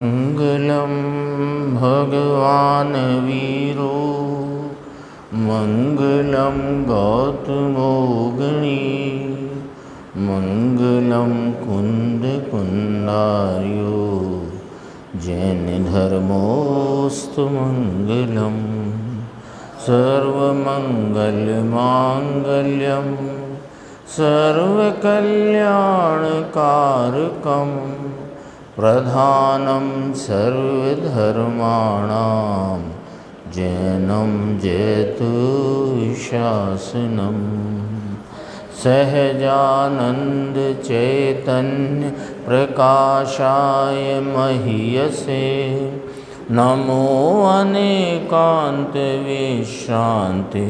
मङ्गलं भगवान् वीरो मङ्गलं गौतमोऽग्नि मङ्गलं कुन्दकुन्दार्यो जैनधर्मोऽस्तु मङ्गलं सर्वमङ्गलमाङ्गल्यं सर्वकल्याणकारकं प्रधानं सर्वधर्माणां जैनं जयतु शासनं सहजानंद चैतन्य प्रकाशाय महीयसे नमो अनेकांत विश्रांति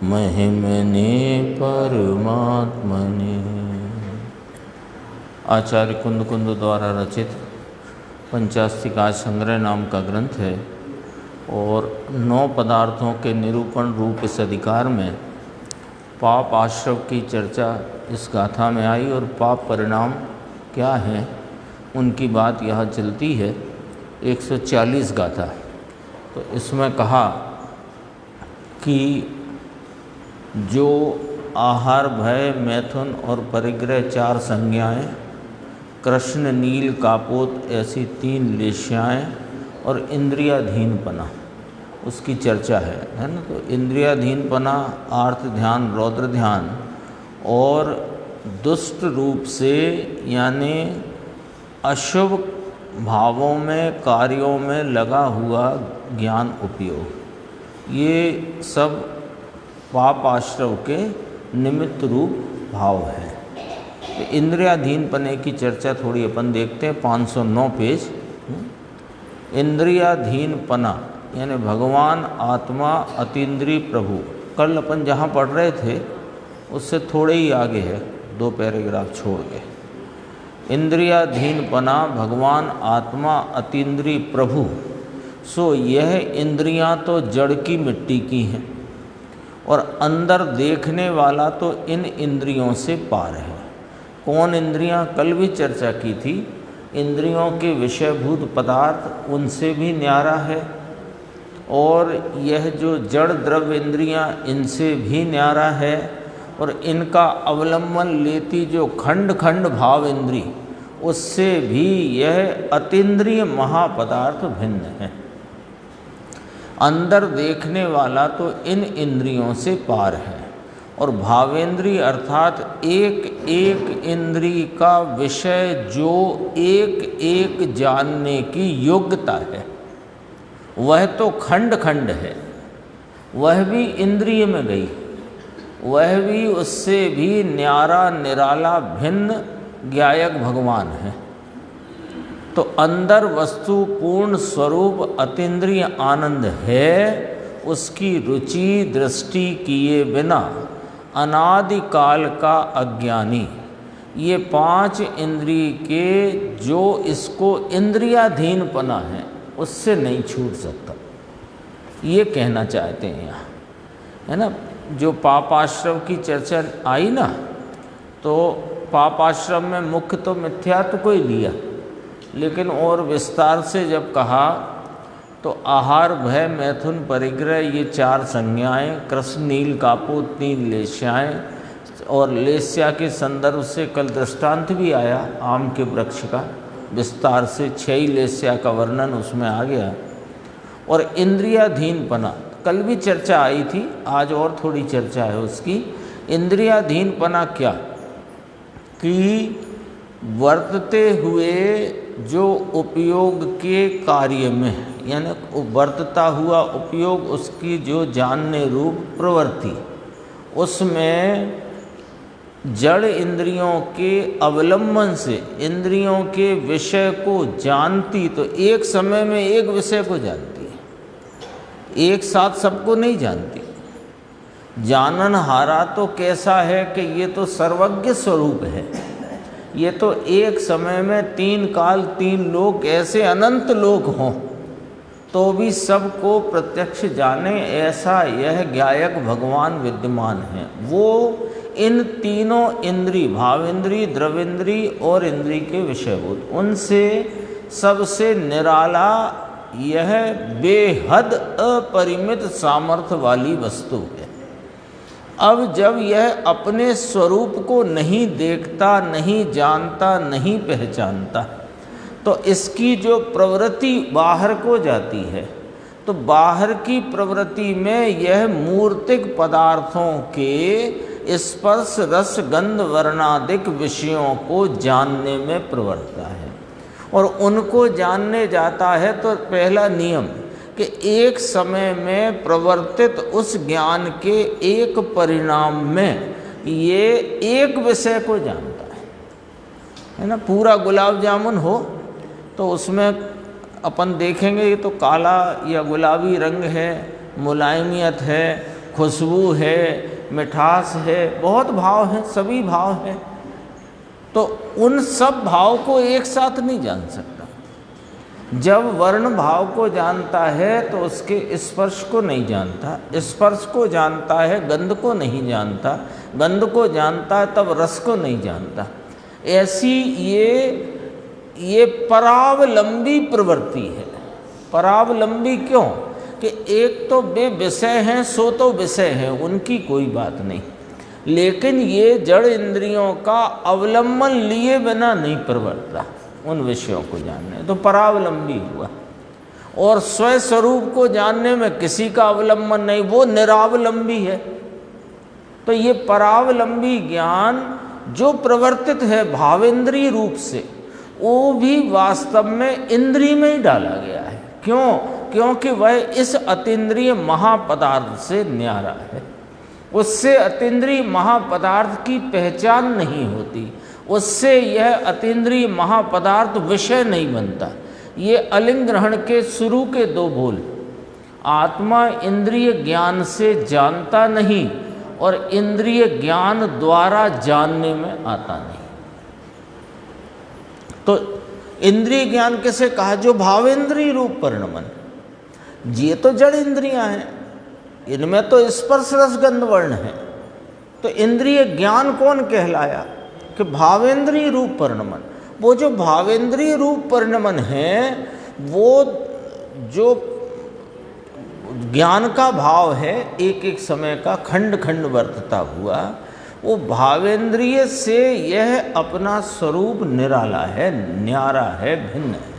महिमने परमात्मने। आचार्य कुंद द्वारा रचित पंचास्तिका संग्रह नाम का ग्रंथ है और 9 पदार्थों के निरूपण रूप इस अधिकार में पाप आश्रव की चर्चा इस गाथा में आई और पाप परिणाम क्या हैं उनकी बात यहाँ चलती है। 140 गाथा। तो इसमें कहा कि जो आहार, भय, मैथुन और परिग्रह 4 संज्ञाएँ, कृष्ण, नील, कापोत ऐसी 3 लेश्याएँ और इंद्रियाधीनपना उसकी चर्चा है ना। तो इंद्रियाधीनपना, आर्त ध्यान, रौद्र ध्यान और दुष्ट रूप से यानी अशुभ भावों में, कार्यों में लगा हुआ ज्ञान उपयोग, ये सब पाप आश्रव के निमित्त रूप भाव है। तो इंद्रियाधीनपने की चर्चा थोड़ी अपन देखते हैं। 509 पेज। इंद्रियाधीनपना यानी भगवान, आत्मा, अतीन्द्रिय प्रभु। कल अपन जहाँ पढ़ रहे थे उससे थोड़े ही आगे है, 2 पैराग्राफ छोड़ के। इंद्रियाधीनपना भगवान, आत्मा, अतीन्द्रिय प्रभु। सो यह इंद्रियां तो जड़ की मिट्टी की हैं और अंदर देखने वाला तो इन इंद्रियों से पार है। कौन इंद्रियां? कल भी चर्चा की थी। इंद्रियों के विषयभूत पदार्थ उनसे भी न्यारा है और यह जो जड़ द्रव्य इंद्रियां इनसे भी न्यारा है और इनका अवलंबन लेती जो खंड खंड भाव इंद्री उससे भी यह अतीन्द्रिय महापदार्थ भिन्न है। अंदर देखने वाला तो इन इंद्रियों से पार है और भावेंद्रिय अर्थात एक एक इंद्रिय का विषय जो एक एक जानने की योग्यता है वह तो खंड खंड है, वह भी इंद्रिय में गई, वह भी उससे भी न्यारा निराला भिन्न ज्ञायक भगवान है। तो अंदर वस्तु पूर्ण स्वरूप अतीन्द्रिय आनंद है, उसकी रुचि दृष्टि किए बिना अनादिकाल का अज्ञानी ये 5 इंद्रिय के जो इसको इंद्रियाधीनपना है उससे नहीं छूट सकता, ये कहना चाहते हैं यहाँ, है ना। जो पापाश्रम की चर्चा आई ना, तो पापाश्रम में मुख्य तो मिथ्यात्व को ही लिया, लेकिन और विस्तार से जब कहा तो आहार, भय, मैथुन, परिग्रह ये 4 संज्ञाएँ, कृष्ण, नील, कापोत 3 लेश्याएँ और लेस्या के संदर्भ से कल दृष्टांत भी आया आम के वृक्ष का, विस्तार से 6 ही लेस्या का वर्णन उसमें आ गया। और इंद्रियाधीनपना कल भी चर्चा आई थी, आज और थोड़ी चर्चा है उसकी। इंद्रियाधीनपना क्या कि वर्तते हुए जो उपयोग के कार्य में यानी वर्तता हुआ उपयोग उसकी जो जानने रूप प्रवृत्ति उसमें जड़ इंद्रियों के अवलंबन से इंद्रियों के विषय को जानती, तो एक समय में एक विषय को जानती है, एक साथ सबको नहीं जानती। जाननहारा तो कैसा है कि ये तो सर्वज्ञ स्वरूप है, ये तो एक समय में 3 काल 3 लोक ऐसे अनंत लोक हों तो भी सबको प्रत्यक्ष जाने, ऐसा यह ज्ञायक भगवान विद्यमान है। वो इन तीनों इंद्री, भावेंद्री, द्रवेंद्री और इंद्री के विषयभूत, उनसे सबसे निराला यह बेहद अपरिमित सामर्थ्य वाली वस्तु है। अब जब यह अपने स्वरूप को नहीं देखता, नहीं जानता, नहीं पहचानता, तो इसकी जो प्रवृत्ति बाहर को जाती है, तो बाहर की प्रवृत्ति में यह मूर्तिक पदार्थों के स्पर्श रस गंध वर्णादिक विषयों को जानने में प्रवृत्ता है। और उनको जानने जाता है तो पहला नियम कि एक समय में प्रवर्तित उस ज्ञान के एक परिणाम में ये एक विषय को जानता है ना। पूरा गुलाब जामुन हो तो उसमें अपन देखेंगे ये तो काला या गुलाबी रंग है, मुलायमियत है, खुशबू है, मिठास है, बहुत भाव हैं, सभी भाव हैं, तो उन सब भाव को एक साथ नहीं जान सकता। जब वर्ण भाव को जानता है तो उसके स्पर्श को नहीं जानता, स्पर्श को जानता है गंध को नहीं जानता, गंध को जानता है तब रस को नहीं जानता। ऐसी ये परावलंबी प्रवृत्ति है। परावलंबी क्यों? कि एक तो वे विषय हैं, सो तो विषय हैं, उनकी कोई बात नहीं, लेकिन ये जड़ इंद्रियों का अवलंबन लिए बिना नहीं प्रवर्तता उन विषयों को जानने, तो परावलंबी हुआ। और स्वस्वरूप को जानने में किसी का अवलंबन नहीं, वो निरावलंबी है। तो ये परावलंबी ज्ञान जो प्रवर्तित है भावेंद्रीय रूप से, वो भी वास्तव में इंद्रिय में ही डाला गया है। क्यों? क्योंकि वह इस अतीन्द्रिय महापदार्थ से न्यारा है। उससे अतीन्द्रिय महापदार्थ की पहचान नहीं होती, उससे यह अतीन्द्रिय महापदार्थ विषय नहीं बनता। ये अलिंग ग्रहण के शुरू के दो बोल, आत्मा इंद्रिय ज्ञान से जानता नहीं और इंद्रिय ज्ञान द्वारा जानने में आता नहीं। तो इंद्रिय ज्ञान किसे कहा? जो भावेंद्रिय रूप परिणमन, ये तो जड़ इंद्रियां हैं, इनमें तो स्पर्श रस गंध वर्ण है। तो इंद्रिय ज्ञान कौन कहलाया? कि भावेंद्रिय रूप परिणमन। वो जो भावेंद्रिय रूप परिणमन है, वो जो ज्ञान का भाव है, एक एक समय का खंड खंड वर्तता हुआ, वो भावेंद्रिय से यह अपना स्वरूप निराला है, न्यारा है, भिन्न है।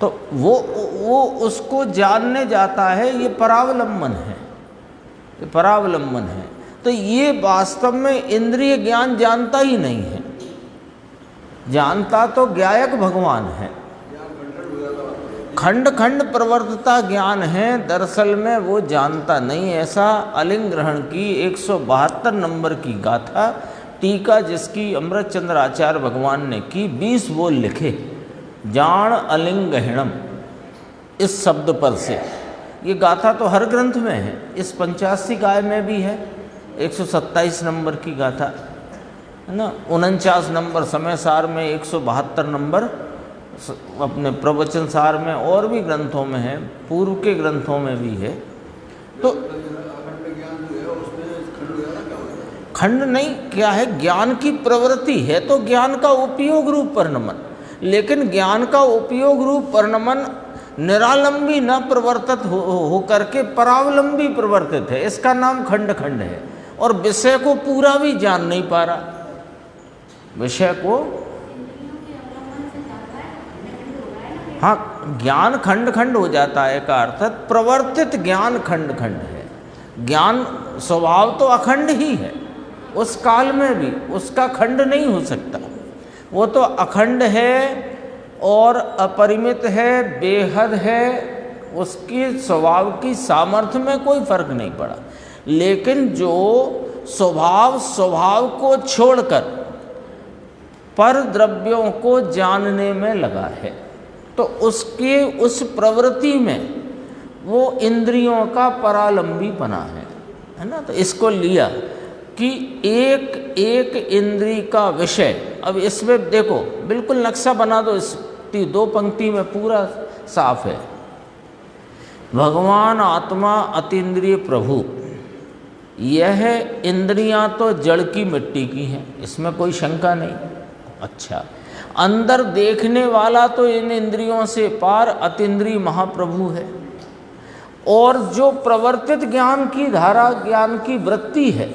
तो वो उसको जानने जाता है, ये परावलंबन है, ये परावलंबन है। तो ये वास्तव में इंद्रिय ज्ञान जानता ही नहीं है, जानता तो ज्ञायक भगवान है। खंड खंड प्रवर्तता ज्ञान है, दरअसल में वो जानता नहीं। ऐसा अलिंग ग्रहण की 172 नंबर की गाथा टीका जिसकी अमृत चंद्र आचार्य भगवान ने की, 20 बोल लिखे जान अलिंगहिणम इस शब्द पर से। ये गाथा तो हर ग्रंथ में है, इस 85 गाय में भी है, 127 नंबर की गाथा है ना, 49 नंबर समय सार में, 172 नंबर अपने प्रवचन सार में, और भी ग्रंथों में है, पूर्व के ग्रंथों में भी है। तो खंड नहीं, क्या है? ज्ञान की प्रवृत्ति है तो ज्ञान का उपयोग रूप परिणमन, लेकिन ज्ञान का उपयोग रूप परिणमन निरालंबी न प्रवर्तित हो करके परावलंबी प्रवर्तित है, इसका नाम खंड खंड है। और विषय को पूरा भी जान नहीं पा रहा, विषय को। हाँ, ज्ञान खंड खंड हो जाता है का अर्थात प्रवर्तित ज्ञान खंड खंड है। ज्ञान स्वभाव तो अखंड ही है, उस काल में भी उसका खंड नहीं हो सकता, वो तो अखंड है और अपरिमित है, बेहद है, उसकी स्वभाव की सामर्थ्य में कोई फर्क नहीं पड़ा। लेकिन जो स्वभाव को छोड़कर पर द्रव्यों को जानने में लगा है, तो उसके उस प्रवृत्ति में वो इंद्रियों का परालंबी बना है ना। तो इसको लिया कि एक एक इंद्रिय का विषय। अब इसमें देखो, बिल्कुल नक्शा बना दो, इस 2 पंक्ति में पूरा साफ है। भगवान आत्मा अतीन्द्रिय प्रभु, यह इंद्रियां तो जड़ की मिट्टी की हैं, इसमें कोई शंका नहीं। अच्छा, अंदर देखने वाला तो इन इंद्रियों से पार अतीन्द्रिय महाप्रभु है, और जो प्रवर्तित ज्ञान की धारा, ज्ञान की वृत्ति है,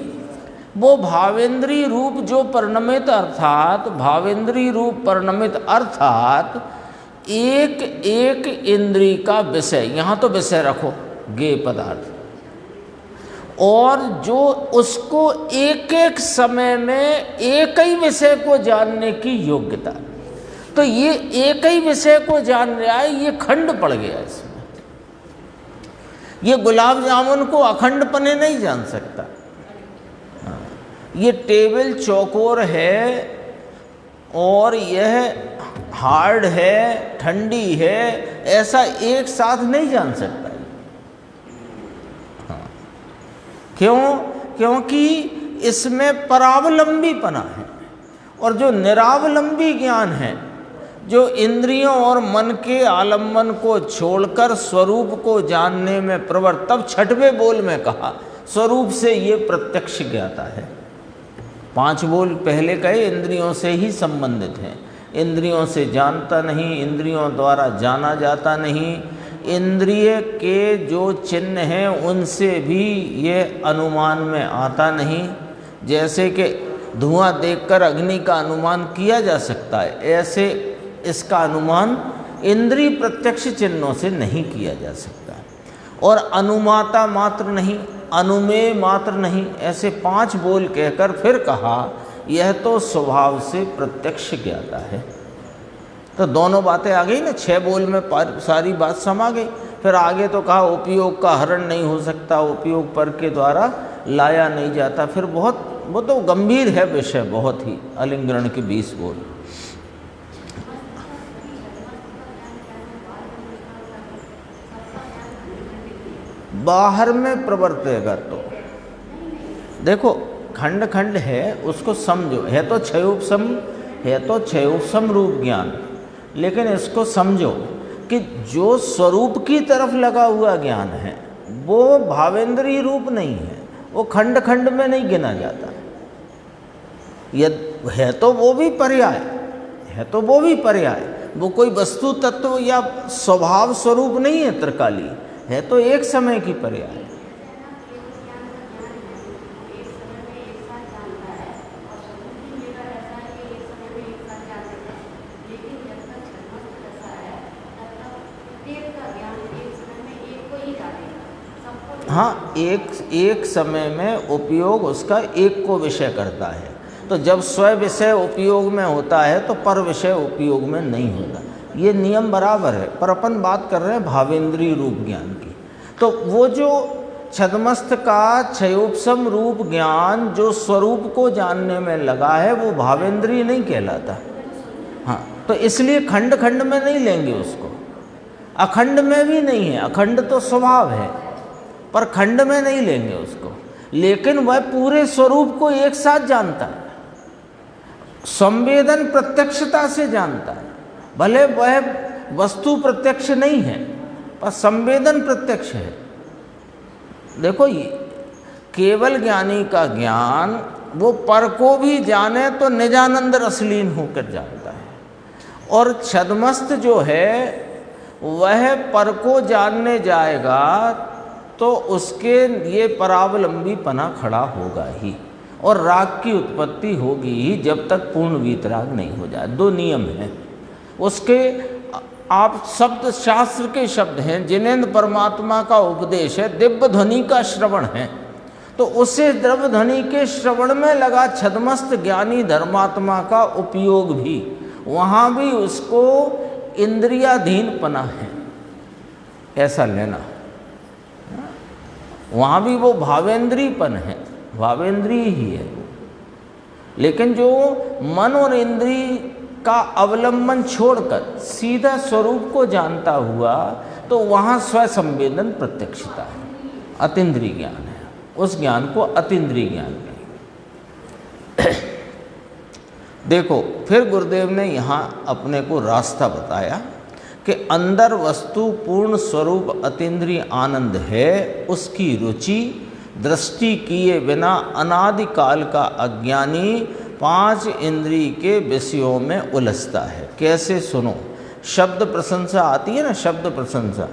वो भावेंद्रीय रूप जो परिणमित अर्थात भावेंद्रीय रूप परिणमित अर्थात एक एक इंद्रिय का विषय, यहाँ तो विषय रखो ज्ञेय पदार्थ, और जो उसको एक एक समय में एक ही विषय को जानने की योग्यता। तो ये एक ही विषय को जान रहा है, ये खंड पड़ गया इसमें। ये गुलाब जामुन को अखंड पने नहीं जान सकता। ये टेबल चौकोर है और यह हार्ड है, ठंडी है, ऐसा एक साथ नहीं जान सकता। क्यों? क्योंकि इसमें परावलंबीपना है, और जो निरावलंबी ज्ञान है, जो इंद्रियों और मन के आलम्बन को छोड़कर स्वरूप को जानने में प्रवृत्त, तब छठवें बोल में कहा स्वरूप से ये प्रत्यक्ष ज्ञाता है। 5 बोल पहले कहे इंद्रियों से ही संबंधित हैं। इंद्रियों से जानता नहीं, इंद्रियों द्वारा जाना जाता नहीं, इंद्रिय के जो चिन्ह हैं उनसे भी ये अनुमान में आता नहीं। जैसे कि धुआं देखकर अग्नि का अनुमान किया जा सकता है, ऐसे इसका अनुमान इंद्रिय प्रत्यक्ष चिन्हों से नहीं किया जा सकता। और अनुमाता मात्र नहीं, अनुमेय मात्र नहीं, ऐसे 5 बोल कहकर फिर कहा यह तो स्वभाव से प्रत्यक्ष ज्ञाता है। तो दोनों बातें आ गई ना, 6 बोल में सारी बात समा गई। फिर आगे तो कहा उपयोग का हरण नहीं हो सकता, उपयोग पर के द्वारा लाया नहीं जाता। फिर बहुत, वो तो गंभीर है विषय बहुत ही, अलिंगरण के 20 बोल। बाहर में प्रवर्तेगा तो देखो खंड खंड है, उसको समझो। है तो क्षयोपशम रूप ज्ञान, लेकिन इसको समझो कि जो स्वरूप की तरफ लगा हुआ ज्ञान है वो भावेंद्रीय रूप नहीं है, वो खंड खंड में नहीं गिना जाता। यह है तो वो भी पर्याय है, तो वो भी पर्याय, वो कोई वस्तु तत्व या स्वभाव स्वरूप नहीं है त्रिकाली, है तो एक समय की पर्याय। हाँ, एक समय में उपयोग उसका एक को विषय करता है। तो जब स्व विषय उपयोग में होता है तो पर विषय उपयोग में नहीं होता। ये नियम बराबर है, पर अपन बात कर रहे हैं भावेंद्रीय रूप ज्ञान की। तो वो जो छद्मस्थ का क्षयोपशम रूप ज्ञान जो स्वरूप को जानने में लगा है वो भावेंद्रीय नहीं कहलाता। हाँ, तो इसलिए खंड खंड में नहीं लेंगे उसको, अखंड में भी नहीं है। अखंड तो स्वभाव है, पर खंड में नहीं लेंगे उसको। लेकिन वह पूरे स्वरूप को एक साथ जानता है, संवेदन प्रत्यक्षता से जानता है। भले वह वस्तु प्रत्यक्ष नहीं है, पर संवेदन प्रत्यक्ष है। देखो, ये केवल ज्ञानी का ज्ञान वो पर को भी जाने तो निजानंद रसलीन होकर जानता है, और छद्मस्थ जो है वह पर को जानने जाएगा तो उसके ये परावलंबीपना खड़ा होगा ही, और राग की उत्पत्ति होगी ही जब तक पूर्ण वीतराग नहीं हो जाए। 2 नियम हैं उसके। आप शब्द शास्त्र के शब्द हैं, जिनेंद्र परमात्मा का उपदेश है, दिव्य ध्वनि का श्रवण है। तो उसे दिव्य ध्वनि के श्रवण में लगा छद्मस्थ ज्ञानी धर्मात्मा का उपयोग भी, वहाँ भी उसको इंद्रियाधीनपना है, ऐसा लेना। वहाँ भी वो भावेंद्रीयपन है, भावेंद्रीय ही है। लेकिन जो मन और इंद्रिय का अवलंबन छोड़कर सीधा स्वरूप को जानता हुआ, तो वहाँ स्वसंवेदन प्रत्यक्षता है, अतीन्द्रिय ज्ञान है। उस ज्ञान को अतीन्द्रिय ज्ञान कहें। देखो, फिर गुरुदेव ने यहाँ अपने को रास्ता बताया कि अंदर वस्तु पूर्ण स्वरूप अतीन्द्रिय आनंद है, उसकी रुचि दृष्टि किए बिना अनादिकाल का अज्ञानी 5 इंद्रिय के विषयों में उलझता है। कैसे सुनो, शब्द प्रशंसा आती है ना, शब्द प्रशंसा,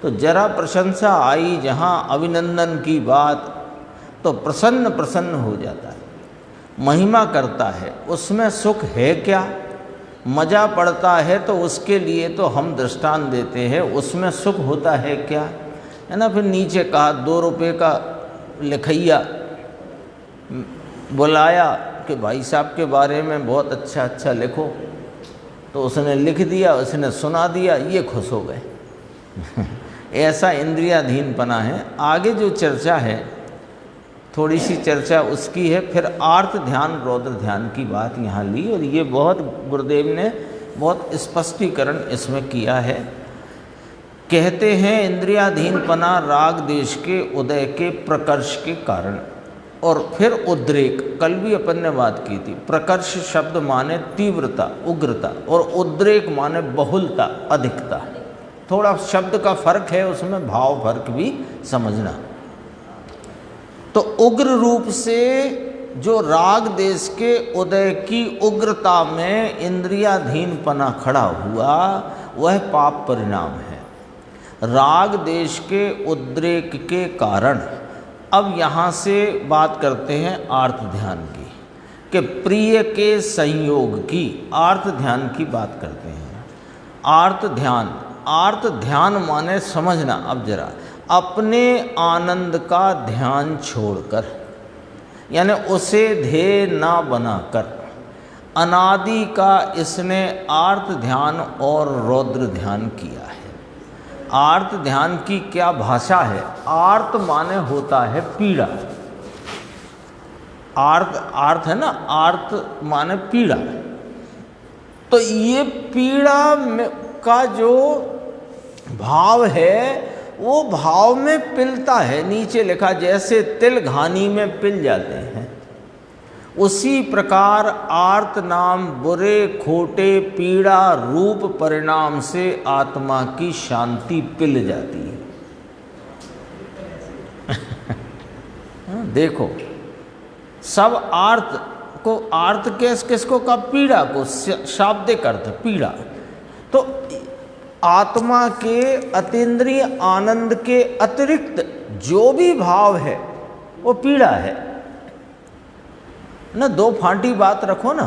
तो जरा प्रशंसा आई जहाँ अभिनंदन की बात, तो प्रसन्न प्रसन्न हो जाता है, महिमा करता है। उसमें सुख है क्या? मज़ा पड़ता है तो उसके लिए तो हम दृष्टांत देते हैं, उसमें सुख होता है क्या, है ना। फिर नीचे कहा 2 रुपये का लिखैया बुलाया कि भाई साहब के बारे में बहुत अच्छा अच्छा लिखो, तो उसने लिख दिया, उसने सुना दिया, ये खुश हो गए। ऐसा इंद्रियाधीनपना है। आगे जो चर्चा है, थोड़ी सी चर्चा उसकी है। फिर आर्त ध्यान रौद्र ध्यान की बात यहाँ ली, और ये बहुत गुरुदेव ने बहुत स्पष्टीकरण इसमें किया है। कहते हैं इंद्रियाधीनपना राग देश के उदय के प्रकर्ष के कारण, और फिर उद्रेक, कल भी अपन ने बात की थी। प्रकर्ष शब्द माने तीव्रता, उग्रता, और उद्रेक माने बहुलता, अधिकता। थोड़ा शब्द का फर्क है, उसमें भाव फर्क भी समझना। तो उग्र रूप से जो राग देश के उदय की उग्रता में इंद्रियाधीनपना खड़ा हुआ, वह पाप परिणाम है। राग देश के उद्रेक के कारण अब यहाँ से बात करते हैं आर्त ध्यान की, कि प्रिय के संयोग की आर्त ध्यान की बात करते हैं। आर्त ध्यान, आर्त ध्यान माने समझना। अब जरा अपने आनंद का ध्यान छोड़कर, यानी उसे ध्येय ना बनाकर, अनादि का इसने आर्त ध्यान और रौद्र ध्यान किया है। आर्त ध्यान की क्या भाषा है? आर्त माने होता है पीड़ा। आर्त है ना, आर्त माने पीड़ा। तो ये पीड़ा का जो भाव है, वो भाव में पिलता है। नीचे लिखा जैसे तिल घानी में पिल जाते हैं, उसी प्रकार आर्त नाम बुरे खोटे पीड़ा रूप परिणाम से आत्मा की शांति पिल जाती है। देखो, सब आर्त को, आर्त किसको का? पीड़ा को, शाब्दिक अर्थ पीड़ा। तो आत्मा के अतीन्द्रिय आनंद के अतिरिक्त जो भी भाव है वो पीड़ा है ना। 2 फांटी बात रखो ना,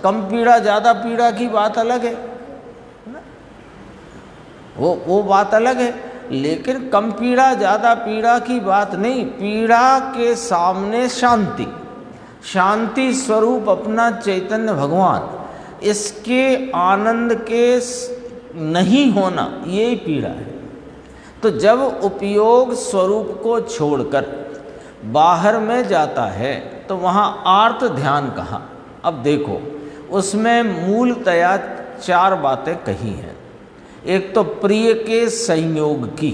कम पीड़ा ज़्यादा पीड़ा की बात अलग है ना, वो बात अलग है। लेकिन कम पीड़ा ज़्यादा पीड़ा की बात नहीं। पीड़ा के सामने शांति, शांति स्वरूप अपना चैतन्य भगवान, इसके आनंद के नहीं होना, यही पीड़ा है। तो जब उपयोग स्वरूप को छोड़कर बाहर में जाता है, तो वहाँ आर्त ध्यान कहा। अब देखो, उसमें मूलतया 4 बातें कही हैं। एक तो प्रिय के संयोग की,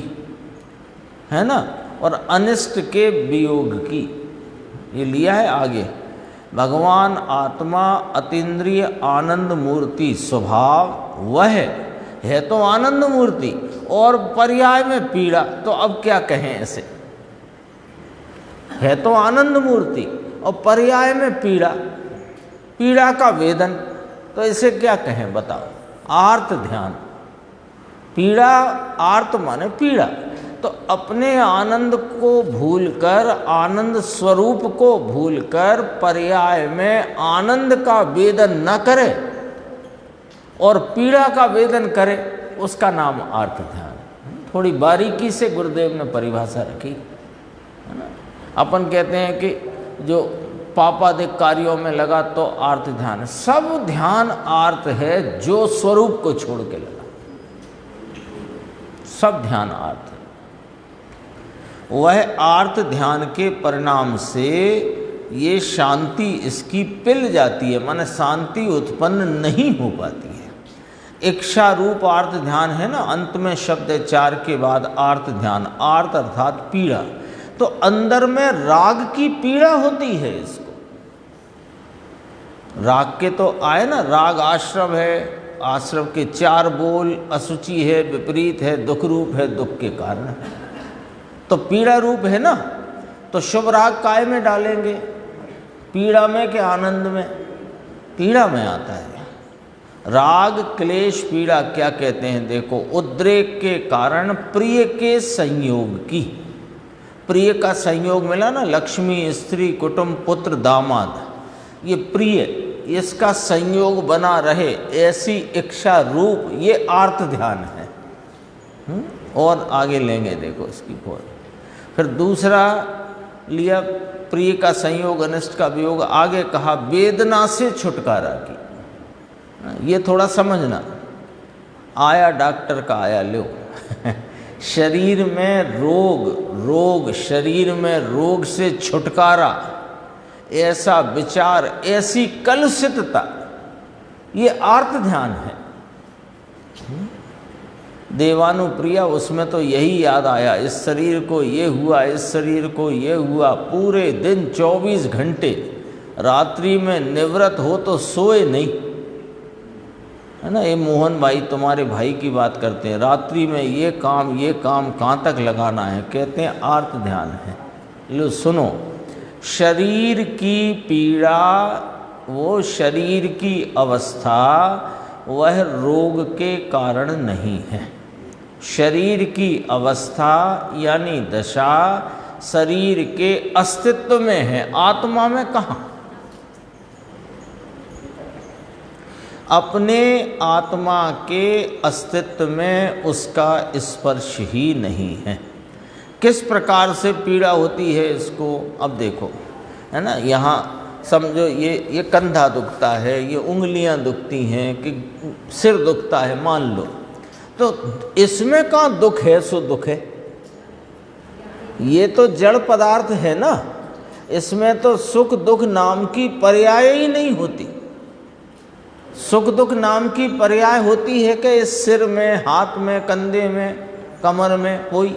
है ना, और अनिष्ट के वियोग की, ये लिया है आगे। भगवान आत्मा अतीन्द्रिय आनंद मूर्ति स्वभाव वह है तो आनंद मूर्ति, और पर्याय में पीड़ा। तो अब क्या कहें ऐसे? है तो आनंद मूर्ति और पर्याय में पीड़ा, पीड़ा का वेदन, तो इसे क्या कहें बताओ? आर्त ध्यान। पीड़ा, आर्त माने पीड़ा। तो अपने आनंद को भूलकर, आनंद स्वरूप को भूलकर पर्याय में आनंद का वेदन न करे और पीड़ा का वेदन करे, उसका नाम आर्त ध्यान। थोड़ी बारीकी से गुरुदेव ने परिभाषा रखी, है ना। अपन कहते हैं कि जो पापादिक कार्यों में लगा तो आर्त ध्यान है। सब ध्यान आर्त है जो स्वरूप को छोड़ के लगा, सब ध्यान आर्त है। वह आर्त ध्यान के परिणाम से ये शांति इसकी पिल जाती है, माने शांति उत्पन्न नहीं हो पाती है। इच्छा रूप आर्त ध्यान है ना, अंत में शब्द 4 के बाद आर्त ध्यान। आर्त अर्थात पीड़ा, तो अंदर में राग की पीड़ा होती है इसको। राग के तो आए ना, राग आश्रव है, आश्रव के 4 बोल, अशुचि है, विपरीत है, दुख रूप है, दुख के कारण है, तो पीड़ा रूप है ना। तो शुभ राग काय में डालेंगे? पीड़ा में कि आनंद में? पीड़ा में आता है। राग क्लेश पीड़ा क्या कहते हैं? देखो, उद्रेक के कारण प्रिय के संयोग की, प्रिय का संयोग मिला ना, लक्ष्मी, स्त्री, कुटुंब, पुत्र, दामाद, ये प्रिय, इसका संयोग बना रहे ऐसी इच्छा रूप, ये आर्त ध्यान है। और आगे लेंगे, देखो इसकी खोज। फिर दूसरा लिया प्रिय का संयोग, अनिष्ट का वियोग। आगे कहा वेदना से छुटकारा की। ये थोड़ा समझना, आया डॉक्टर का आया लो शरीर में रोग, शरीर में रोग से छुटकारा, ऐसा विचार, ऐसी कलुषितता, ये आर्त ध्यान है। देवानुप्रिया, उसमें तो यही याद आया, इस शरीर को ये हुआ, इस शरीर को ये हुआ। पूरे दिन 24 घंटे, रात्रि में निवृत्त हो तो सोए नहीं, है ना। ये मोहन भाई तुम्हारे भाई की बात करते हैं, रात्रि में ये काम कहाँ तक लगाना है, कहते हैं आर्त ध्यान है। लो सुनो, शरीर की पीड़ा, वो शरीर की अवस्था, वह रोग के कारण नहीं है। शरीर की अवस्था यानी दशा शरीर के अस्तित्व में है, आत्मा में कहाँ? अपने आत्मा के अस्तित्व में उसका स्पर्श ही नहीं है। किस प्रकार से पीड़ा होती है इसको अब देखो, है ना। यहाँ समझो, ये कंधा दुखता है, ये उंगलियां दुखती हैं, कि सिर दुखता है, मान लो, तो इसमें कहाँ दुख है? सो दुख है, ये तो जड़ पदार्थ है ना, इसमें तो सुख दुख नाम की पर्याय ही नहीं होती। सुख दुख नाम की पर्याय होती है कि इस सिर में, हाथ में, कंधे में, कमर में, कोई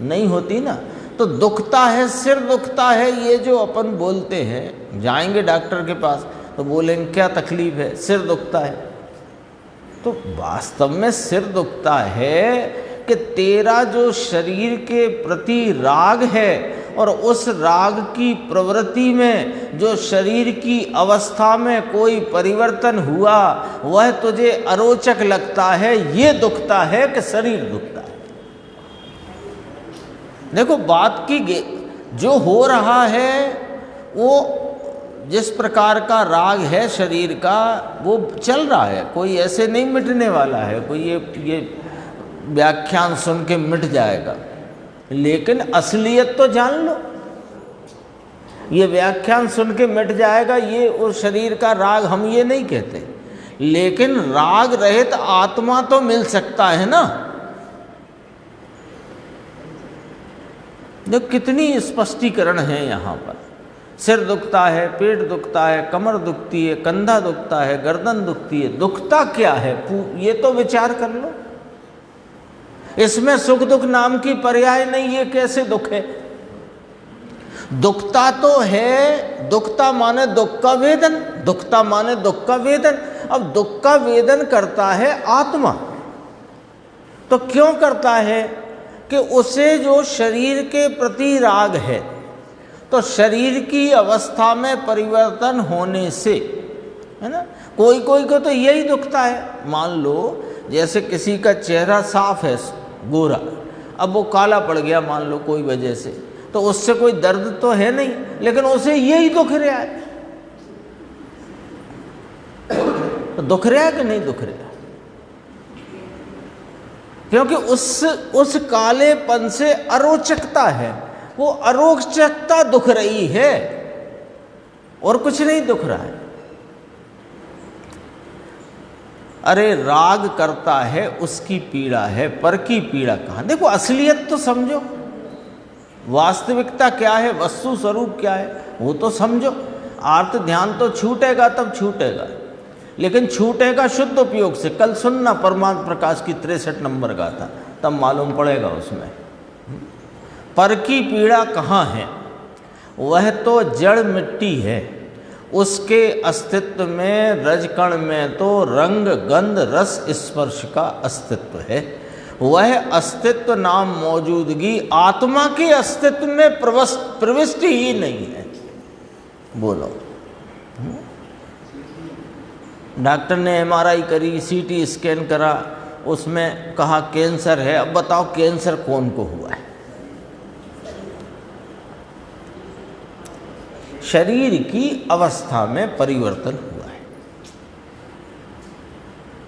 नहीं होती ना। तो दुखता है, सिर दुखता है, ये जो अपन बोलते हैं, जाएंगे डॉक्टर के पास तो बोलेंगे क्या तकलीफ है? सिर दुखता है। तो वास्तव में सिर दुखता है कि तेरा जो शरीर के प्रति राग है, और उस राग की प्रवृत्ति में जो शरीर की अवस्था में कोई परिवर्तन हुआ, वह तुझे अरोचक लगता है, ये दुखता है कि शरीर दुखता है। देखो, बात की जो हो रहा है, वो जिस प्रकार का राग है शरीर का, वो चल रहा है, कोई ऐसे नहीं मिटने वाला है, कोई ये व्याख्यान सुन के मिट जाएगा। लेकिन असलियत तो जान लो, ये व्याख्यान सुन के मिट जाएगा, ये उस शरीर का राग हम ये नहीं कहते। लेकिन राग रहित आत्मा तो मिल सकता है ना। जो कितनी स्पष्टीकरण है यहाँ पर। सिर दुखता है, पेट दुखता है, कमर दुखती है, कंधा दुखता है, गर्दन दुखती है, दुखता क्या है ये तो विचार कर लो। इसमें सुख दुख नाम की पर्याय नहीं, ये कैसे दुख है? दुखता तो है, दुखता माने दुख का वेदन, दुखता माने दुख का वेदन। अब दुख का वेदन करता है आत्मा, तो क्यों करता है? कि उसे जो शरीर के प्रति राग है, तो शरीर की अवस्था में परिवर्तन होने से, है ना। कोई कोई को तो यही दुखता है। मान लो जैसे किसी का चेहरा साफ है, गोरा, अब वो काला पड़ गया मान लो कोई वजह से, तो उससे कोई दर्द तो है नहीं, लेकिन उसे यही दुख रहा है। तो दुख रहा है कि नहीं दुख रहा? क्योंकि उस कालेपन से अरोचकता है, वो अरोचकता दुख रही है, और कुछ नहीं दुख रहा है। अरे राग करता है, उसकी पीड़ा है, पर की पीड़ा कहाँ? देखो, असलियत तो समझो, वास्तविकता क्या है, वस्तु स्वरूप क्या है, वो तो समझो। आर्त ध्यान तो छूटेगा तब छूटेगा, लेकिन छूटेगा शुद्ध उपयोग से। कल सुनना परमात्म प्रकाश की 63 नंबर का था, तब मालूम पड़ेगा उसमें। पर की पीड़ा कहाँ है? वह तो जड़ मिट्टी है, उसके अस्तित्व में रजकण में तो रंग गंध रस स्पर्श का अस्तित्व है। वह अस्तित्व नाम मौजूदगी आत्मा के अस्तित्व में प्रविष्टि ही नहीं है। बोलो, डॉक्टर ने एमआरआई करी, सीटी स्कैन करा, उसमें कहा कैंसर है। अब बताओ कैंसर कौन को हुआ है? शरीर की अवस्था में परिवर्तन हुआ है,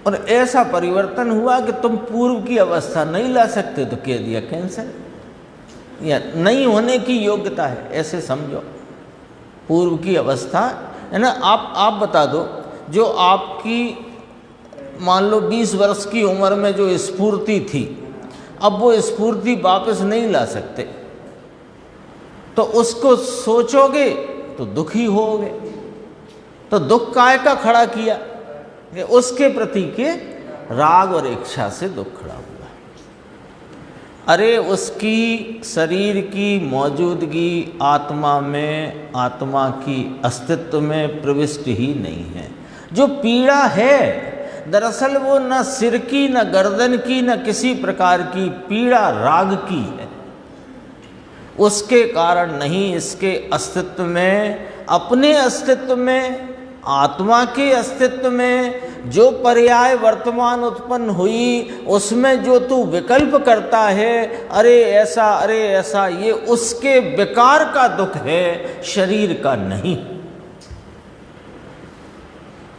और ऐसा परिवर्तन हुआ कि तुम पूर्व की अवस्था नहीं ला सकते, तो कह दिया कैंसर, या नहीं होने की योग्यता है, ऐसे समझो। पूर्व की अवस्था है ना। आप बता दो, जो आपकी मान लो 20 वर्ष की उम्र में जो स्फूर्ति थी, अब वो स्फूर्ति वापस नहीं ला सकते, तो उसको सोचोगे तो दुखी होगे। तो दुख काय का खड़ा किया? कि उसके प्रति के राग और इच्छा से दुख खड़ा हुआ। अरे उसकी शरीर की मौजूदगी आत्मा में, आत्मा की अस्तित्व में प्रविष्ट ही नहीं है। जो पीड़ा है दरअसल वो न सिर की, न गर्दन की, न किसी प्रकार की पीड़ा राग की है। उसके कारण नहीं, इसके अस्तित्व में, अपने अस्तित्व में, आत्मा के अस्तित्व में जो पर्याय वर्तमान उत्पन्न हुई, उसमें जो तू विकल्प करता है, अरे ऐसा, ये उसके विकार का दुख है, शरीर का नहीं।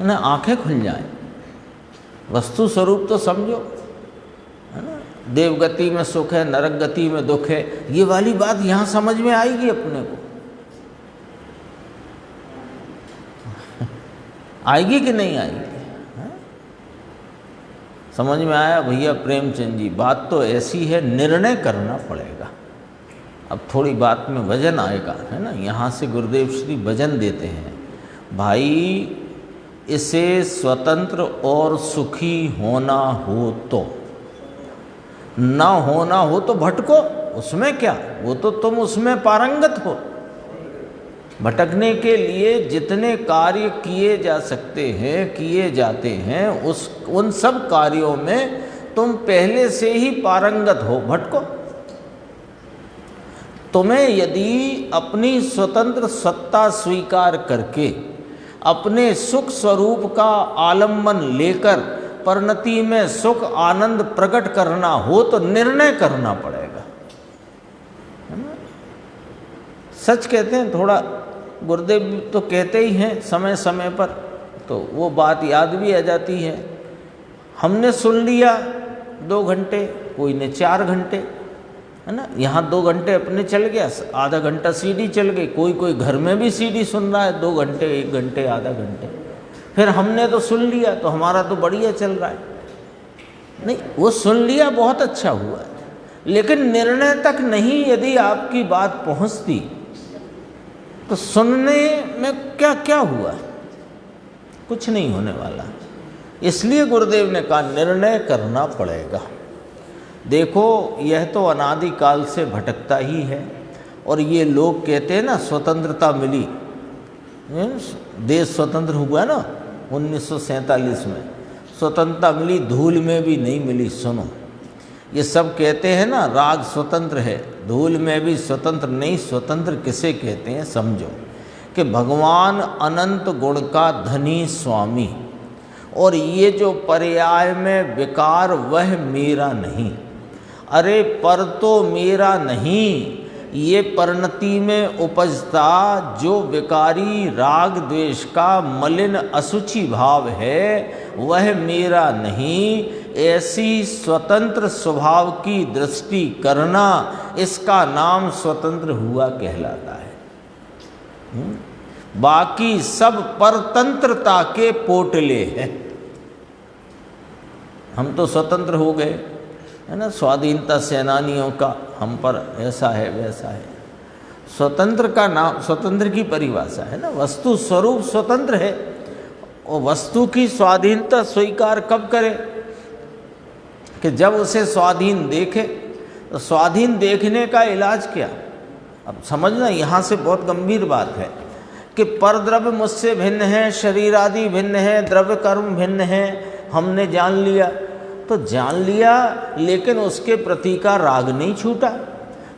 ना आंखें खुल जाएं, वस्तु स्वरूप तो समझो, है ना। देवगति में सुख है, नरक गति में दुख है, ये वाली बात यहाँ समझ में आएगी अपने को। आएगी कि नहीं आएगी? है? समझ में आया भैया प्रेमचंद जी? बात तो ऐसी है, निर्णय करना पड़ेगा। अब थोड़ी बात में वजन आएगा, है ना। यहाँ से गुरुदेव श्री वजन देते हैं, भाई इसे स्वतंत्र और सुखी होना हो तो, ना होना हो तो भटको, उसमें क्या, वो तो तुम उसमें पारंगत हो। भटकने के लिए जितने कार्य किए जा सकते हैं, किए जाते हैं, उन सब कार्यों में तुम पहले से ही पारंगत हो, भटको। तुम्हें यदि अपनी स्वतंत्र सत्ता स्वीकार करके अपने सुख स्वरूप का आलम्बन लेकर परिणति में सुख आनंद प्रकट करना हो तो निर्णय करना पड़ेगा, है ना। सच कहते हैं, थोड़ा गुरुदेव तो कहते ही हैं समय समय पर, तो वो बात याद भी आ जाती है। हमने सुन लिया 2 घंटे, कोई ने 4 घंटे, है ना। यहाँ 2 घंटे अपने चल गया, आधा घंटा सीडी चल गई, कोई घर में भी सीडी सुन रहा है 2 घंटे, 1 घंटे, आधा घंटे। फिर हमने तो सुन लिया तो हमारा तो बढ़िया चल रहा है। नहीं, वो सुन लिया बहुत अच्छा हुआ, लेकिन निर्णय तक नहीं यदि आपकी बात पहुँचती तो सुनने में क्या क्या हुआ? कुछ नहीं होने वाला। इसलिए गुरुदेव ने कहा निर्णय करना पड़ेगा। देखो, यह तो अनादिकाल से भटकता ही है, और ये लोग कहते हैं ना स्वतंत्रता मिली, देश स्वतंत्र हुआ ना 1947 में, स्वतंत्रता मिली, धूल में भी नहीं मिली। सुनो, ये सब कहते हैं ना राग स्वतंत्र है, धूल में भी स्वतंत्र नहीं। स्वतंत्र किसे कहते हैं समझो, कि भगवान अनंत गुण का धनी स्वामी, और ये जो पर्याय में विकार वह मेरा नहीं। अरे पर तो मेरा नहीं, ये परिणति में उपजता जो विकारी राग द्वेष का मलिन असुचि भाव है वह मेरा नहीं। ऐसी स्वतंत्र स्वभाव की दृष्टि करना, इसका नाम स्वतंत्र हुआ कहलाता है। बाकी सब परतंत्रता के पोटले हैं। हम तो स्वतंत्र हो गए, है ना। स्वाधीनता सेनानियों का हम पर ऐसा है वैसा है। स्वतंत्र का नाम, स्वतंत्र की परिभाषा है ना, वस्तु स्वरूप स्वतंत्र है, और वस्तु की स्वाधीनता स्वीकार कब करे? कि जब उसे स्वाधीन देखे। तो स्वाधीन देखने का इलाज क्या? अब समझना, यहाँ से बहुत गंभीर बात है कि परद्रव्य मुझसे भिन्न है, शरीर आदि भिन्न है, द्रव्य कर्म भिन्न है। हमने जान लिया तो जान लिया, लेकिन उसके प्रति का राग नहीं छूटा।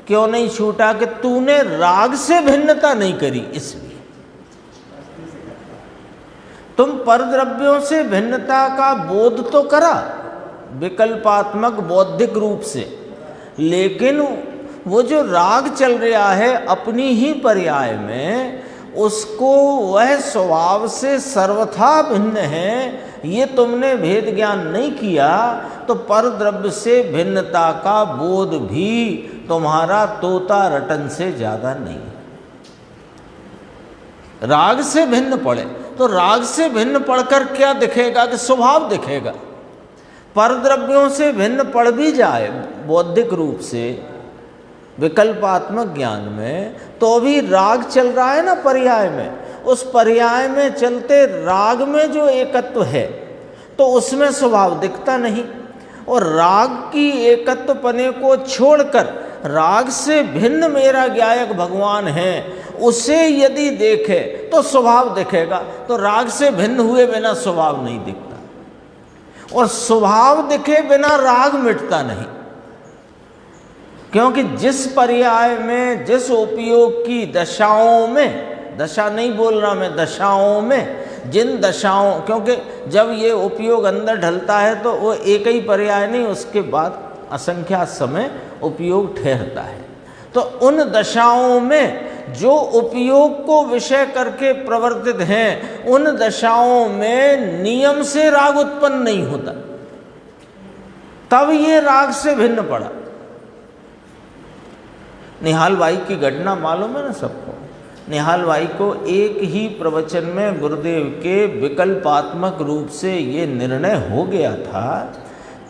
क्यों नहीं छूटा? कि तूने राग से भिन्नता नहीं करी, इसलिए। तुम परद्रव्यों से भिन्नता का बोध तो करा विकल्पात्मक बौद्धिक रूप से, लेकिन वो जो राग चल रहा है अपनी ही पर्याय में, उसको वह स्वभाव से सर्वथा भिन्न है, ये तुमने भेद ज्ञान नहीं किया, तो परद्रव्य से भिन्नता का बोध भी तुम्हारा तोता रटन से ज़्यादा नहीं। राग से भिन्न पड़े तो राग से भिन्न पढ़कर क्या दिखेगा कि स्वभाव दिखेगा। परद्रव्यों से भिन्न पढ़ भी जाए बौद्धिक रूप से विकल्पात्मक ज्ञान में, तो भी राग चल रहा है ना पर्याय में, उस पर्याय में चलते राग में जो एकत्व है तो उसमें स्वभाव दिखता नहीं। और राग की एकत्वपने को छोड़कर राग से भिन्न मेरा ज्ञायक भगवान है, उसे यदि देखे तो स्वभाव दिखेगा। तो राग से भिन्न हुए बिना स्वभाव नहीं दिखता, और स्वभाव दिखे बिना राग मिटता नहीं। क्योंकि जिस पर्याय में, जिस उपयोग की दशाओं में, दशा नहीं बोल रहा मैं, दशाओं में, जिन दशाओं, क्योंकि जब ये उपयोग अंदर ढलता है तो वो एक ही पर्याय नहीं, उसके बाद असंख्यात समय उपयोग ठहरता है। तो उन दशाओं में जो उपयोग को विषय करके प्रवर्तित हैं, उन दशाओं में नियम से राग उत्पन्न नहीं होता, तब ये राग से भिन्न पड़ा। निहाल भाई की घटना मालूम है ना सबको। निहाल भाई को एक ही प्रवचन में गुरुदेव के विकल्पात्मक रूप से ये निर्णय हो गया था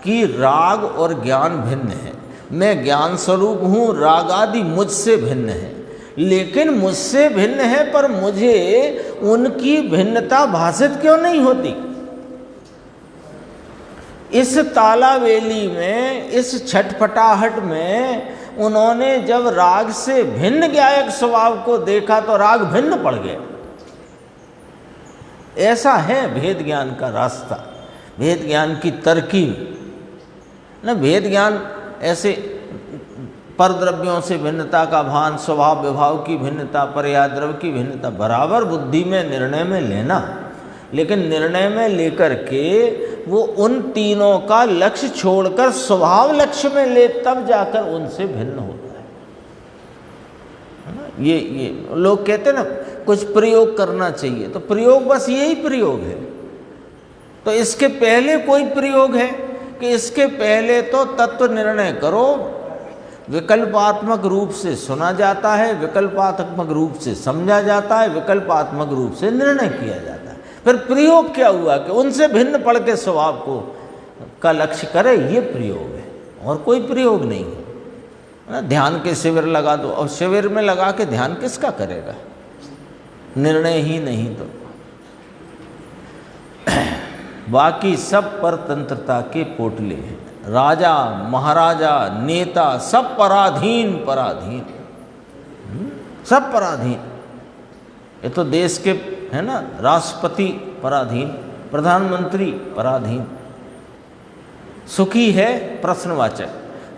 कि राग और ज्ञान भिन्न है। मैं ज्ञान स्वरूप हूँ, राग आदि मुझसे भिन्न है, लेकिन मुझसे भिन्न है पर मुझे उनकी भिन्नता भाषित क्यों नहीं होती। इस तालावेली में, इस छटपटाहट में उन्होंने जब राग से भिन्न ज्ञायक स्वभाव को देखा तो राग भिन्न पड़ गया। ऐसा है भेद ज्ञान का रास्ता, भेद ज्ञान की तरकीब न। भेद ज्ञान ऐसे परद्रव्यों से भिन्नता का भान, स्वभाव विभाव की भिन्नता, पर्यायद्रव्य की भिन्नता बराबर बुद्धि में निर्णय में लेना, लेकिन निर्णय में लेकर के वो उन तीनों का लक्ष्य छोड़कर स्वभाव लक्ष्य में ले, तब जाकर उनसे भिन्न होता है। ये लोग कहते हैं ना कुछ प्रयोग करना चाहिए, तो प्रयोग बस यही प्रयोग है। तो इसके पहले कोई प्रयोग है कि इसके पहले तो तत्व निर्णय करो। विकल्पात्मक रूप से सुना जाता है, विकल्पात्मक रूप से समझा जाता है, विकल्पात्मक रूप से निर्णय किया जाता है। फिर प्रयोग क्या हुआ कि उनसे भिन्न पढ़ के स्वभाव को का लक्ष्य करे, ये प्रयोग है और कोई प्रयोग नहीं है ना। ध्यान के शिविर लगा दो, और शिविर में लगा के ध्यान किसका करेगा, निर्णय ही नहीं तो बाकी सब परतंत्रता के पोटले हैं। राजा महाराजा नेता सब पराधीन, पराधीन, सब पराधीन। ये तो देश के है ना, राष्ट्रपति पराधीन, प्रधानमंत्री पराधीन। सुखी है प्रश्नवाचक,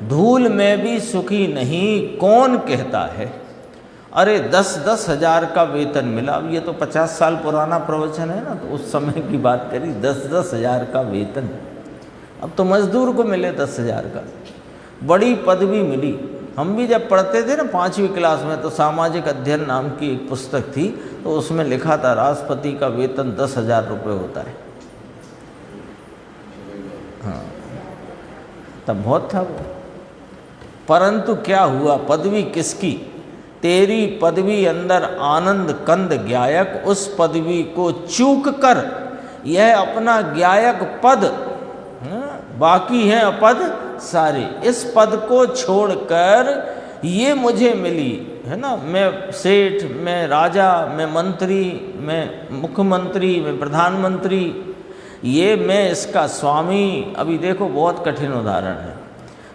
धूल में भी सुखी नहीं कौन कहता है। अरे 10-10 हजार का वेतन मिला। अब ये तो 50 साल पुराना प्रवचन है ना, तो उस समय की बात करी। 10-10 हजार का वेतन, अब तो मजदूर को मिले 10 हजार का। बड़ी पदवी मिली। हम भी जब पढ़ते थे ना 5वीं क्लास में, तो सामाजिक अध्ययन नाम की एक पुस्तक थी, तो उसमें लिखा था राष्ट्रपति का वेतन 10,000 रुपये होता है। हाँ, तब बहुत था वो। परंतु क्या हुआ, पदवी किसकी? तेरी पदवी अंदर आनंद कंद ज्ञायक, उस पदवी को चूक कर यह अपना ज्ञायक पद, बाकी हैं अपद सारे, इस पद को छोड़कर ये मुझे मिली है ना, मैं सेठ, मैं राजा, मैं मंत्री, मैं मुख्यमंत्री, मैं प्रधानमंत्री, ये मैं इसका स्वामी। अभी देखो बहुत कठिन उदाहरण है।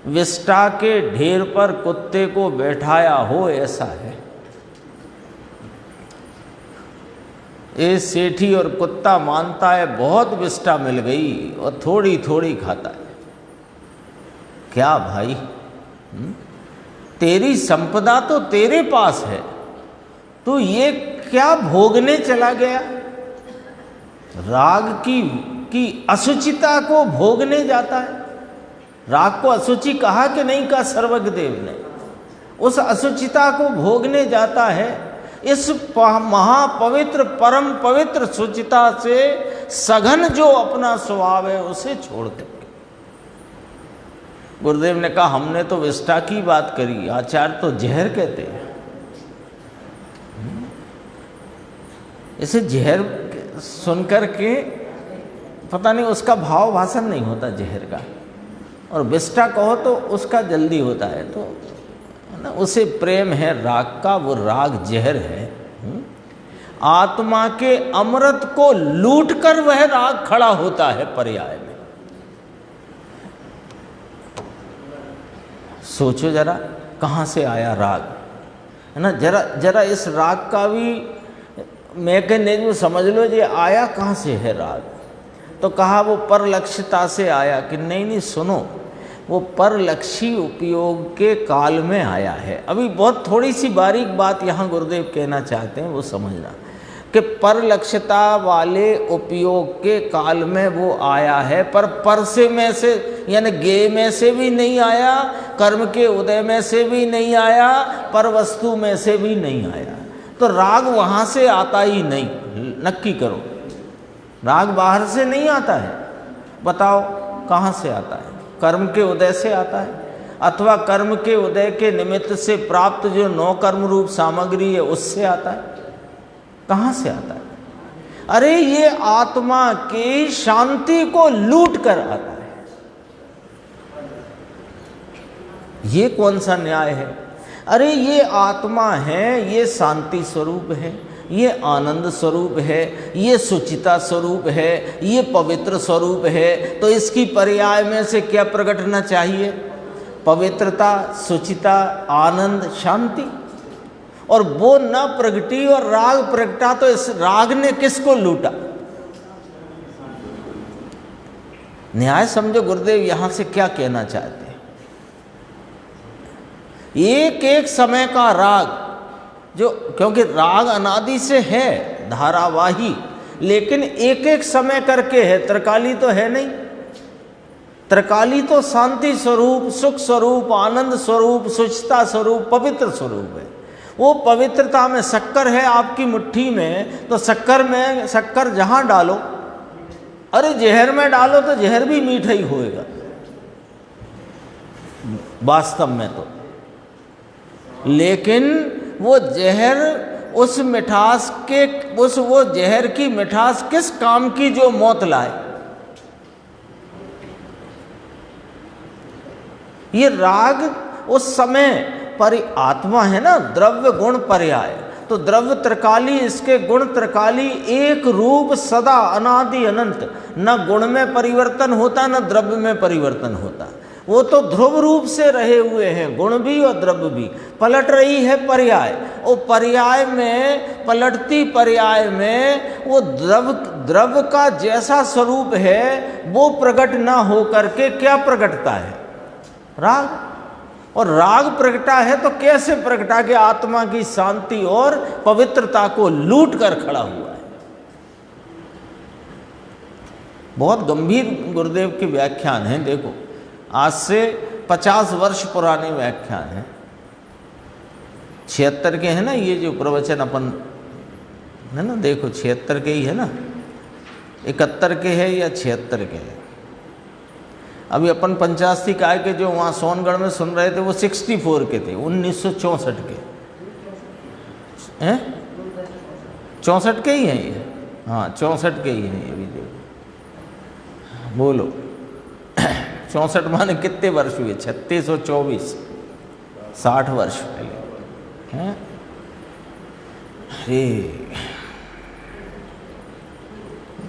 विष्टा के ढेर पर कुत्ते को बैठाया हो, ऐसा है। ये सेठी और कुत्ता मानता है बहुत विष्टा मिल गई और थोड़ी थोड़ी खाता है। क्या भाई, तेरी संपदा तो तेरे पास है, तो ये क्या भोगने चला गया? राग की असुचिता को भोगने जाता है। राग को असुचि कहा कि नहीं कहा सर्वज्ञ देव ने, उस असुचिता को भोगने जाता है। इस महापवित्र परम पवित्र सुचिता से सघन जो अपना स्वभाव है उसे छोड़ करके। गुरुदेव ने कहा हमने तो विष्ठा की बात करी, आचार्य तो जहर कहते हैं। इसे जहर सुनकर के पता नहीं उसका भाव भाषण नहीं होता जहर का, और विष्ठा कहो तो उसका जल्दी होता है। तो ना उसे प्रेम है राग का, वो राग जहर है। आत्मा के अमृत को लूट कर वह राग खड़ा होता है पर्याय में। सोचो जरा कहाँ से आया राग, है ना। जरा इस राग का भी मैकेनिज्म समझ लो, ये आया कहाँ से है राग। तो कहा वो परलक्षिता से आया कि नहीं सुनो, वो परलक्षी उपयोग के काल में आया है। अभी बहुत थोड़ी सी बारीक बात यहाँ गुरुदेव कहना चाहते हैं, वो समझना कि परलक्षिता वाले उपयोग के काल में वो आया है, पर से में से यानी गे में से भी नहीं आया, कर्म के उदय में से भी नहीं आया, पर वस्तु में से भी नहीं आया। तो राग वहाँ से आता ही नहीं, नक्की करो। राग बाहर से नहीं आता है, बताओ कहाँ से आता है। कर्म के उदय से आता है, अथवा कर्म के उदय के निमित्त से प्राप्त जो 9 कर्म रूप सामग्री है उससे आता है। कहाँ से आता है? अरे ये आत्मा की शांति को लूट कर आता है। ये कौन सा न्याय है? अरे ये आत्मा है, ये शांति स्वरूप है, ये आनंद स्वरूप है, ये सुचिता स्वरूप है, ये पवित्र स्वरूप है। तो इसकी पर्याय में से क्या प्रकटना चाहिए? पवित्रता, सुचिता, आनंद, शांति। और वो न प्रगटी और राग प्रगटा, तो इस राग ने किसको लूटा? न्याय समझो गुरुदेव यहां से क्या कहना चाहते हैं। एक एक समय का राग जो, क्योंकि राग अनादि से है धारावाही, लेकिन एक एक समय करके है, त्रिकाली तो है नहीं। त्रिकाली तो शांति स्वरूप, सुख स्वरूप, आनंद स्वरूप, सुचिता स्वरूप, पवित्र स्वरूप है। वो पवित्रता में शक्कर है आपकी मुट्ठी में, तो शक्कर जहां डालो, अरे जहर में डालो तो जहर भी मीठा ही होएगा वास्तव में तो। लेकिन वो जहर उस मिठास के वो जहर की मिठास किस काम की जो मौत लाए? ये राग उस समय पर आत्मा है ना, द्रव्य गुण पर्याय। तो द्रव्य त्रिकाली, इसके गुण त्रिकाली, एक रूप सदा अनादि अनंत, न गुण में परिवर्तन होता न द्रव्य में परिवर्तन होता। वो तो ध्रुव रूप से रहे हुए हैं, गुण भी और द्रव्य भी। पलट रही है पर्याय, वो पर्याय में, पलटती पर्याय में वो द्रव्य का जैसा स्वरूप है वो प्रकट ना हो करके क्या प्रकटता है? राग। और राग प्रगटा है तो कैसे प्रगटा? के आत्मा की शांति और पवित्रता को लूट कर खड़ा हुआ है। बहुत गंभीर गुरुदेव के व्याख्यान हैं। देखो आज से 50 वर्ष पुराने व्याख्यान हैं, 76 के हैं ना ये जो प्रवचन अपन है ना, देखो 76 के ही है ना, 71 के है या 76 के है। अभी अपन 85 काय के जो वहाँ सोनगढ़ में सुन रहे थे वो 64 के थे, 1964 के हैं, 64 के ही हैं ये। हाँ 64 के ही हैं अभी देखो। बोलो 64 माने कितने वर्ष हुए? 36 और 24, 60 वर्ष पहले हैं। अरे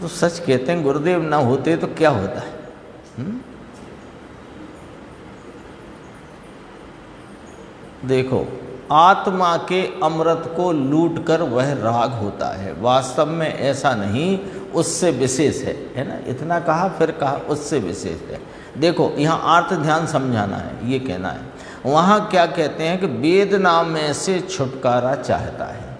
तो सच कहते हैं गुरुदेव ना होते तो क्या होता है? देखो आत्मा के अमृत को लूट कर वह राग होता है, वास्तव में ऐसा नहीं, उससे विशेष है ना। इतना कहा फिर कहा उससे विशेष है। देखो यहाँ अर्थ ध्यान समझाना है, ये कहना है। वहाँ क्या कहते हैं कि वेदना में से छुटकारा चाहता है।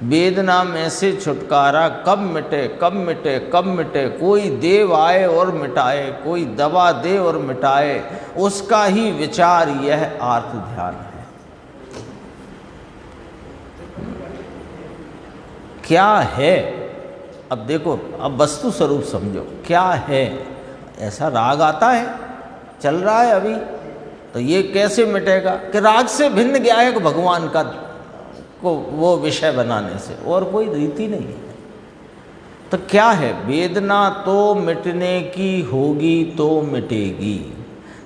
वेदना में से छुटकारा कब मिटे कब मिटे कब मिटे, कोई देव आए और मिटाए, कोई दवा दे और मिटाए, उसका ही विचार यह आर्त ध्यान है। क्या है, अब देखो, अब वस्तु स्वरूप समझो क्या है। ऐसा राग आता है, चल रहा है अभी, तो ये कैसे मिटेगा कि राग से भिन्न गायक भगवान का को वो विषय बनाने से, और कोई रीति नहीं है। तो क्या है, वेदना तो मिटने की होगी तो मिटेगी,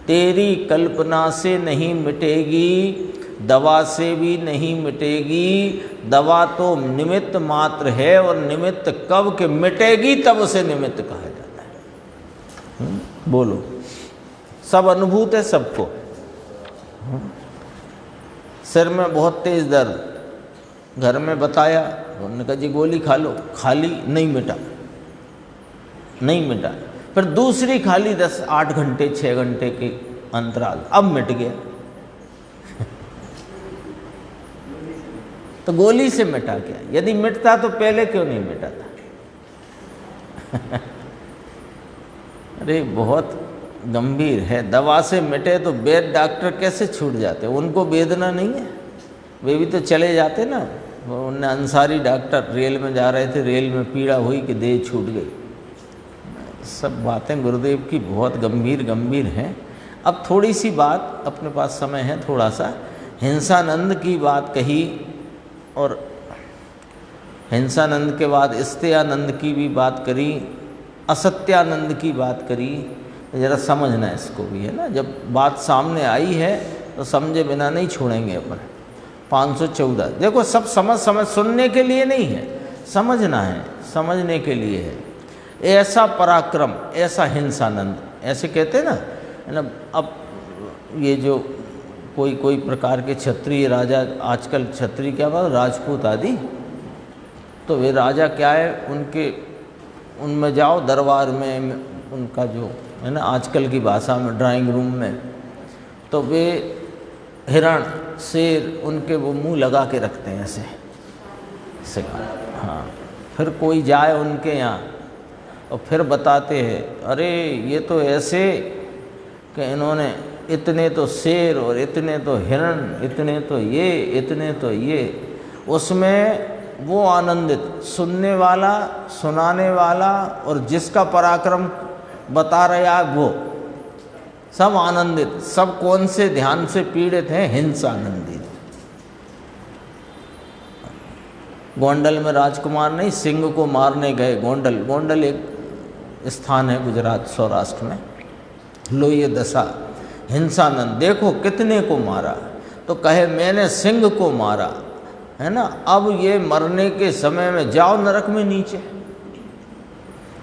तेरी कल्पना से नहीं मिटेगी, दवा से भी नहीं मिटेगी। दवा तो निमित्त मात्र है, और निमित्त कब के मिटेगी तब उसे निमित्त कहा जाता है। बोलो, सब अनुभूत है सबको। सिर में बहुत तेज दर्द, घर में बताया, उन्होंने कहा जी गोली खा लो, खाली, नहीं मिटा, नहीं मिटा। फिर दूसरी खाली 8 घंटे 6 घंटे के अंतराल, अब मिट गया। तो गोली से मिटा क्या? यदि मिटता तो पहले क्यों नहीं मिटा था? अरे बहुत गंभीर है। दवा से मिटे तो वैद्य डॉक्टर कैसे छूट जाते? उनको वेदना नहीं है, वे भी तो चले जाते ना। उन्हें अंसारी डॉक्टर रेल में जा रहे थे, रेल में पीड़ा हुई कि देह छूट गई। सब बातें गुरुदेव की बहुत गंभीर गंभीर हैं। अब थोड़ी सी बात, अपने पास समय है थोड़ा सा, हिंसानंद की बात कही, और हिंसानंद के बाद स्त्यानंद की भी बात करी, असत्यानंद की बात करी। ज़रा समझना इसको भी, है ना। जब बात सामने आई है तो समझे बिना नहीं छोड़ेंगे अपन। 514 देखो, सब समझ सुनने के लिए नहीं है, समझना है, समझने के लिए है। ऐसा पराक्रम, ऐसा हिंसानंद, ऐसे कहते हैं ना, है ना। अब ये जो कोई प्रकार के क्षत्रिय राजा, आजकल क्षत्रिय क्या बात, राजपूत आदि, तो वे राजा क्या है, उनमें जाओ दरबार में, उनका जो है ना आजकल की भाषा में ड्राइंग रूम में, तो वे हिरण, शेर, उनके वो मुंह लगा के रखते हैं ऐसे। हाँ, फिर कोई जाए उनके यहाँ और फिर बताते हैं, अरे ये तो ऐसे कि इन्होंने इतने तो शेर और इतने तो हिरण, इतने तो ये, इतने तो ये। उसमें वो आनंदित, सुनने वाला, सुनाने वाला और जिसका पराक्रम बता रहा है वो सब आनंदित। सब कौन से ध्यान से पीड़ित हैं? हिंसानंदित। गोंडल में राजकुमार नहीं, सिंह को मारने गए। गोंडल एक स्थान है गुजरात सौराष्ट्र में। लो ये दशा, हिंसानंद देखो कितने को मारा, तो कहे मैंने सिंह को मारा, है ना। अब ये मरने के समय में जाओ नरक में नीचे।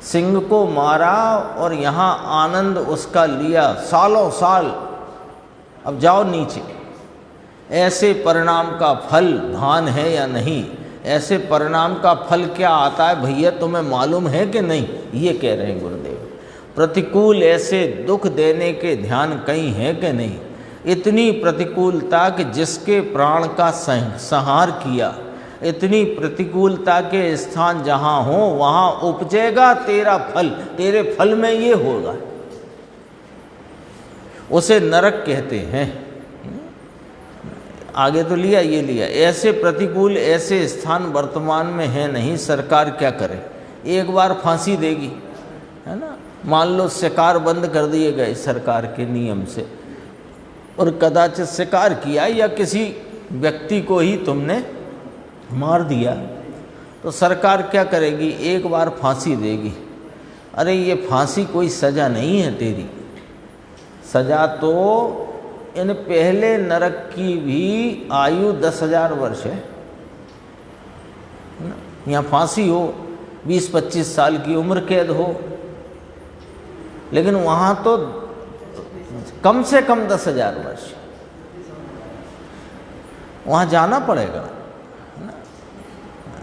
सिंह को मारा और यहाँ आनंद उसका लिया सालों साल, अब जाओ नीचे। ऐसे परिणाम का फल भान है या नहीं? ऐसे परिणाम का फल क्या आता है भैया, तुम्हें मालूम है कि नहीं? ये कह रहे हैं गुरुदेव। प्रतिकूल ऐसे दुख देने के ध्यान कहीं है कि नहीं? इतनी प्रतिकूलता कि जिसके प्राण का संहार किया, इतनी प्रतिकूलता के स्थान जहाँ हो वहाँ उपजेगा तेरा फल, तेरे फल में ये होगा। उसे नरक कहते हैं। आगे तो लिया, ये लिया। ऐसे प्रतिकूल ऐसे स्थान वर्तमान में है नहीं, सरकार क्या करे? एक बार फांसी देगी, है ना। मान लो शिकार बंद कर दिए गए सरकार के नियम से, और कदाचित शिकार किया या किसी व्यक्ति को ही तुमने मार दिया, तो सरकार क्या करेगी? एक बार फांसी देगी। अरे ये फांसी कोई सज़ा नहीं है तेरी, सज़ा तो इन पहले नरक की भी आयु 10,000 वर्ष है। यहाँ फांसी हो, 20-25 साल की उम्र कैद हो, लेकिन वहाँ तो कम से कम 10,000 वर्ष वहाँ जाना पड़ेगा।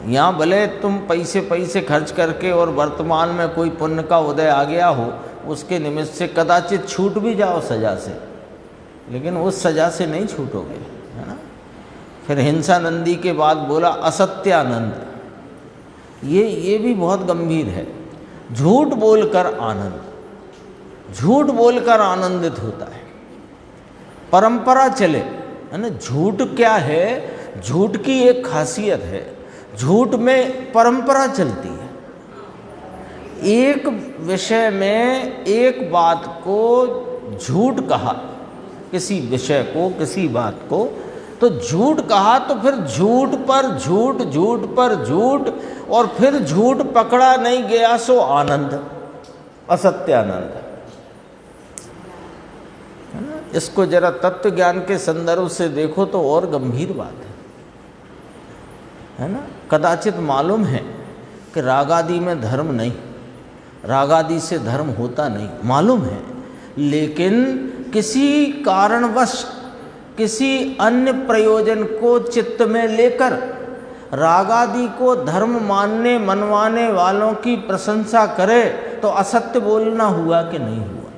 यहाँ भले तुम पैसे खर्च करके और वर्तमान में कोई पुण्य का उदय आ गया हो, उसके निमित्त से कदाचित छूट भी जाओ सज़ा से, लेकिन उस सज़ा से नहीं छूटोगे, है ना। फिर हिंसानंदी के बाद बोला असत्यानंद। ये भी बहुत गंभीर है। झूठ बोलकर आनंद, झूठ बोलकर आनंदित होता है। परंपरा चले, है ना। झूठ क्या है? झूठ की एक खासियत है, झूठ में परंपरा चलती है। एक विषय में एक बात को झूठ कहा, किसी विषय को, किसी बात को, तो झूठ कहा, तो फिर झूठ पर झूठ, झूठ पर झूठ, और फिर झूठ पकड़ा नहीं गया सो आनंद, असत्यानंद, है ना। इसको जरा तत्व ज्ञान के संदर्भ से देखो तो और गंभीर बात है ना। कदाचित मालूम है कि रागादि में धर्म नहीं, रागादि से धर्म होता नहीं, मालूम है, लेकिन किसी कारणवश, किसी अन्य प्रयोजन को चित्त में लेकर रागादि को धर्म मानने मनवाने वालों की प्रशंसा करे तो असत्य बोलना हुआ कि नहीं हुआ?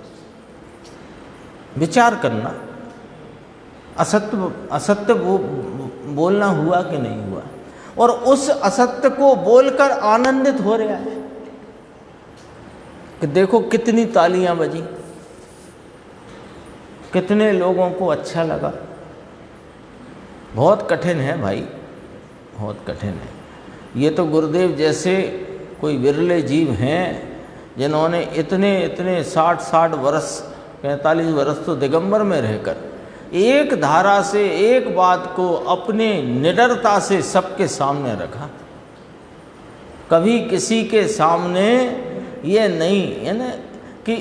विचार करना, असत्य बोलना हुआ कि नहीं हुआ? और उस असत्य को बोलकर आनंदित हो रहा है कि देखो कितनी तालियां बजी, कितने लोगों को अच्छा लगा। बहुत कठिन है भाई, बहुत कठिन है। ये तो गुरुदेव जैसे कोई विरले जीव हैं जिन्होंने इतने 60 वर्ष, 45 वर्ष तो दिगंबर में रहकर एक धारा से एक बात को अपने निडरता से सबके सामने रखा। कभी किसी के सामने ये नहीं, है ना, कि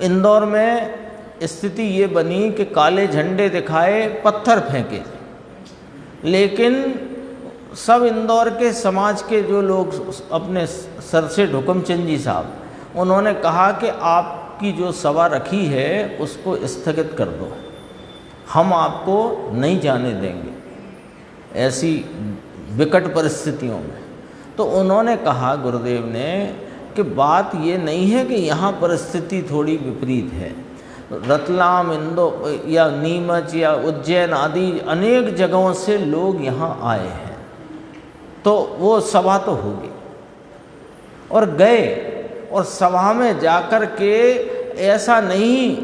इंदौर में स्थिति ये बनी कि काले झंडे दिखाए, पत्थर फेंके, लेकिन सब इंदौर के समाज के जो लोग अपने सर से हुकुमचंद जी साहब, उन्होंने कहा कि आपकी जो सभा रखी है उसको स्थगित कर दो, हम आपको नहीं जाने देंगे ऐसी विकट परिस्थितियों में। तो उन्होंने कहा, गुरुदेव ने, कि बात ये नहीं है कि यहाँ परिस्थिति थोड़ी विपरीत है, रतलाम, इंदौर या नीमच या उज्जैन आदि अनेक जगहों से लोग यहाँ आए हैं, तो वो सभा तो होगी। और गए, और सभा में जाकर के ऐसा नहीं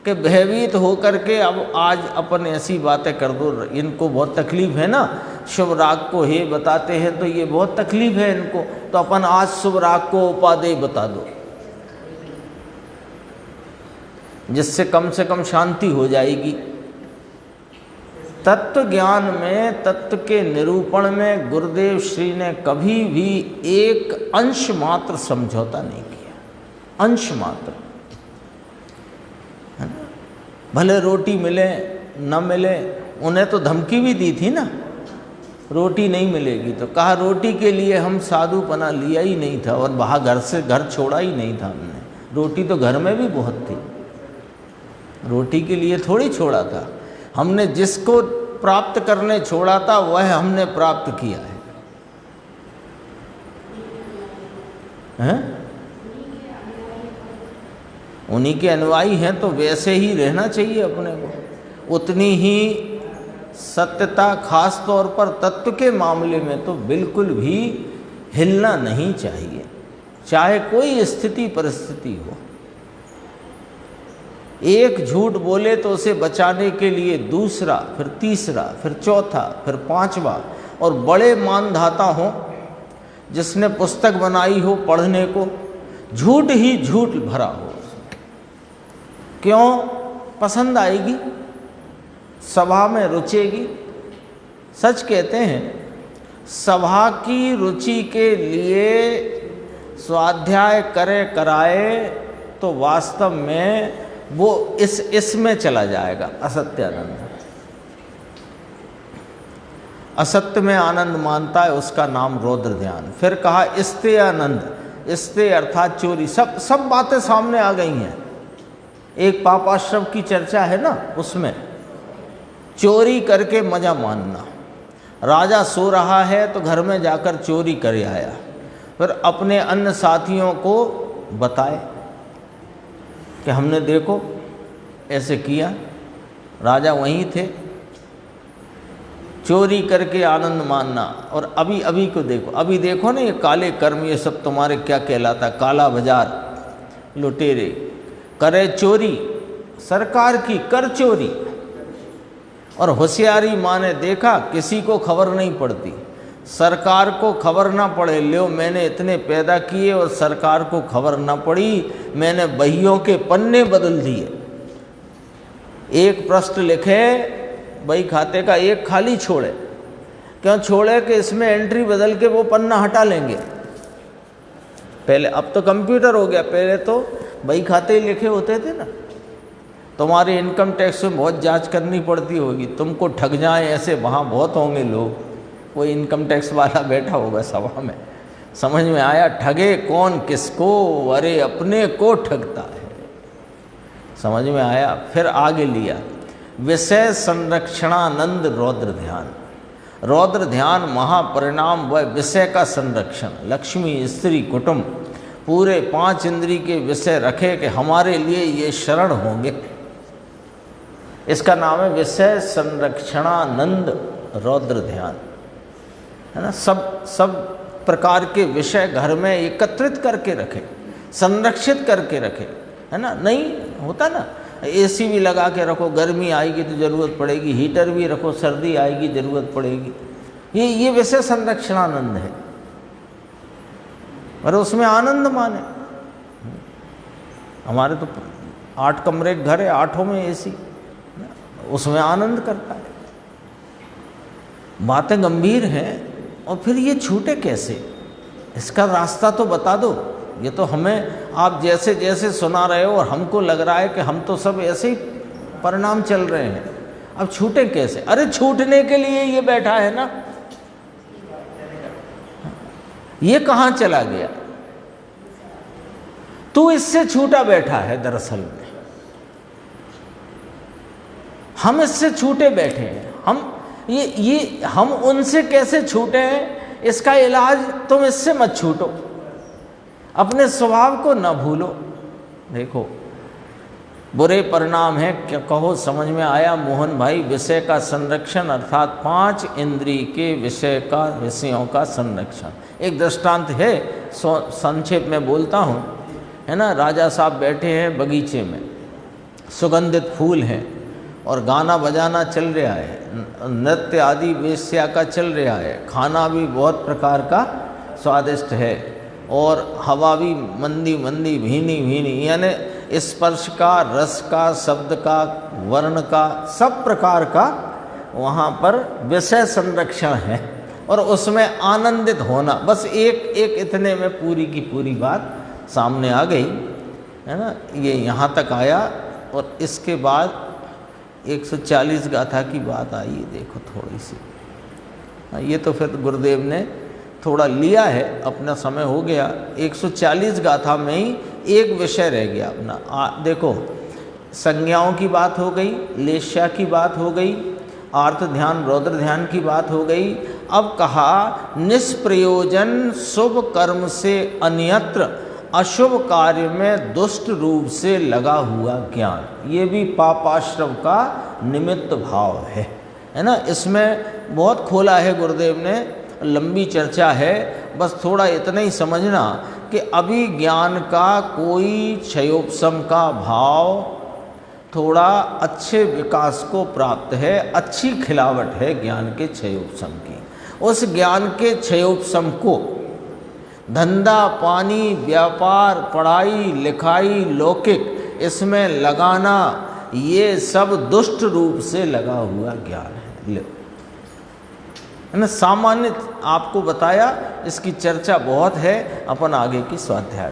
कि भयभीत होकर के अब आज अपन ऐसी बातें कर दो, इनको बहुत तकलीफ़ है ना, शुभ राग को हे बताते हैं तो ये बहुत तकलीफ़ है इनको, तो अपन आज शुभ राग को उपादेय बता दो, जिससे कम से कम शांति हो जाएगी। तत्व ज्ञान में, तत्व के निरूपण में गुरुदेव श्री ने कभी भी एक अंश मात्र समझौता नहीं किया, अंश मात्र, है ना। भले रोटी मिले न मिले, उन्हें तो धमकी भी दी थी ना, रोटी नहीं मिलेगी, तो कहा रोटी के लिए हम साधुपना लिया ही नहीं था, और वहाँ घर से घर छोड़ा ही नहीं था हमने, रोटी तो घर में भी बहुत थी, रोटी के लिए थोड़ी छोड़ा था हमने। जिसको प्राप्त करने छोड़ा था वह हमने प्राप्त किया है? उन्हीं के अनुयायी हैं तो वैसे ही रहना चाहिए अपने को, उतनी ही सत्यता, खास तौर पर तत्व के मामले में तो बिल्कुल भी हिलना नहीं चाहिए, चाहे कोई स्थिति परिस्थिति हो। एक झूठ बोले तो उसे बचाने के लिए दूसरा, फिर तीसरा, फिर चौथा, फिर पांचवा, और बड़े मानधाता हों, जिसने पुस्तक बनाई हो पढ़ने को, झूठ ही झूठ भरा हो, क्यों? पसंद आएगी, सभा में रुचेगी। सच कहते हैं, सभा की रुचि के लिए स्वाध्याय करे कराए तो वास्तव में वो इसमें चला जाएगा, असत्यानंद। असत्य में आनंद मानता है, उसका नाम रौद्र ध्यान। फिर कहा स्ते आनंद, स्ते अर्थात चोरी। सब बातें सामने आ गई हैं। एक पापाश्रम की चर्चा है ना, उसमें चोरी करके मजा मानना। राजा सो रहा है तो घर में जाकर चोरी कर आया, फिर अपने अन्य साथियों को बताए कि हमने देखो ऐसे किया, राजा वहीं थे, चोरी करके आनंद मानना। और अभी अभी को देखो, अभी देखो ना, ये काले कर्म, ये सब तुम्हारे क्या कहलाता, काला बाजार, लुटेरे, करे चोरी, सरकार की कर चोरी। और होशियारी माने देखा, किसी को खबर नहीं पड़ती, सरकार को खबर ना पड़े, लो मैंने इतने पैदा किए और सरकार को खबर ना पड़ी, मैंने बहियों के पन्ने बदल दिए। एक पृष्ठ लिखे बही खाते का, एक खाली छोड़े। क्यों छोड़े? कि इसमें एंट्री बदल के वो पन्ना हटा लेंगे। पहले, अब तो कंप्यूटर हो गया, पहले तो बही खाते ही लिखे होते थे ना। तुम्हारे इनकम टैक्स में बहुत जांच करनी पड़ती होगी, तुमको ठग जाए ऐसे, वहाँ बहुत होंगे लोग। वो इनकम टैक्स वाला बैठा होगा सभा में, समझ में आया ठगे कौन किसको, अरे अपने को ठगता है। समझ में आया? फिर आगे लिया, विषय संरक्षणानंद रौद्र ध्यान। रौद्र ध्यान महापरिणाम व विषय का संरक्षण, लक्ष्मी, स्त्री, कुटुंब, पूरे 5 इंद्री के विषय रखे कि हमारे लिए ये शरण होंगे। इसका नाम है विषय संरक्षणानंद रौद्र ध्यान, है ना। सब प्रकार के विषय घर में एकत्रित करके रखे, संरक्षित करके रखे, है ना। नहीं होता ना, एसी भी लगा के रखो, गर्मी आएगी तो ज़रूरत पड़ेगी, हीटर भी रखो, सर्दी आएगी ज़रूरत पड़ेगी। ये विषय संरक्षणानंद है, और उसमें आनंद माने। हमारे तो 8 कमरे घर है, 8 में एसी, उसमें आनंद करता है। बातें गंभीर हैं, और फिर ये छूटे कैसे? इसका रास्ता तो बता दो। ये तो हमें आप जैसे जैसे सुना रहे हो, और हमको लग रहा है कि हम तो सब ऐसे ही परिणाम चल रहे हैं। अब छूटे कैसे? अरे छूटने के लिए ये बैठा है ना। ये कहाँ चला गया? तू इससे छूटा बैठा है दरअसल में। हम इससे छूटे बैठे हैं। हम उनसे कैसे छूटे हैं? इसका इलाज तुम इससे मत छूटो, अपने स्वभाव को न भूलो। देखो, बुरे परिणाम है क्या कहो, समझ में आया मोहन भाई? विषय का संरक्षण अर्थात 5 इंद्रिय के विषयों का संरक्षण। एक दृष्टांत है, संक्षेप में बोलता हूँ, है ना। राजा साहब बैठे हैं बगीचे में, सुगंधित फूल हैं, और गाना बजाना चल रहा है, नृत्य आदि वेश्या का चल रहा है, खाना भी बहुत प्रकार का स्वादिष्ट है, और हवा भी मंदी मंदी भीनी भीनी, यानी स्पर्श का, रस का, शब्द का, वर्ण का, सब प्रकार का वहाँ पर विषय संरक्षण है, और उसमें आनंदित होना। बस एक इतने में पूरी की पूरी बात सामने आ गई, है ना। ये यहाँ तक आया, और इसके बाद 140 गाथा की बात आई। देखो थोड़ी सी, ये तो फिर गुरुदेव ने थोड़ा लिया है, अपना समय हो गया। 140 गाथा में ही एक विषय रह गया अपना। देखो, संज्ञाओं की बात हो गई, लेश्या की बात हो गई, आर्त ध्यान, रौद्र ध्यान की बात हो गई। अब कहा निष्प्रयोजन शुभ कर्म से अन्यत्र अशुभ कार्य में दुष्ट रूप से लगा हुआ ज्ञान। ये भी पापाश्रम का निमित्त भाव है ना। इसमें बहुत खोला है गुरुदेव ने, लंबी चर्चा है। बस थोड़ा इतना ही समझना कि अभी ज्ञान का कोई क्षयोपशम का भाव, थोड़ा अच्छे विकास को प्राप्त है, अच्छी खिलावट है ज्ञान के क्षयोपशम की। उस ज्ञान के क्षयोपशम को धंधा पानी, व्यापार, पढ़ाई लिखाई, लौकिक, इसमें लगाना, ये सब दुष्ट रूप से लगा हुआ ज्ञान है ना। सामान्य आपको बताया, इसकी चर्चा बहुत है, अपन आगे की स्वाध्याय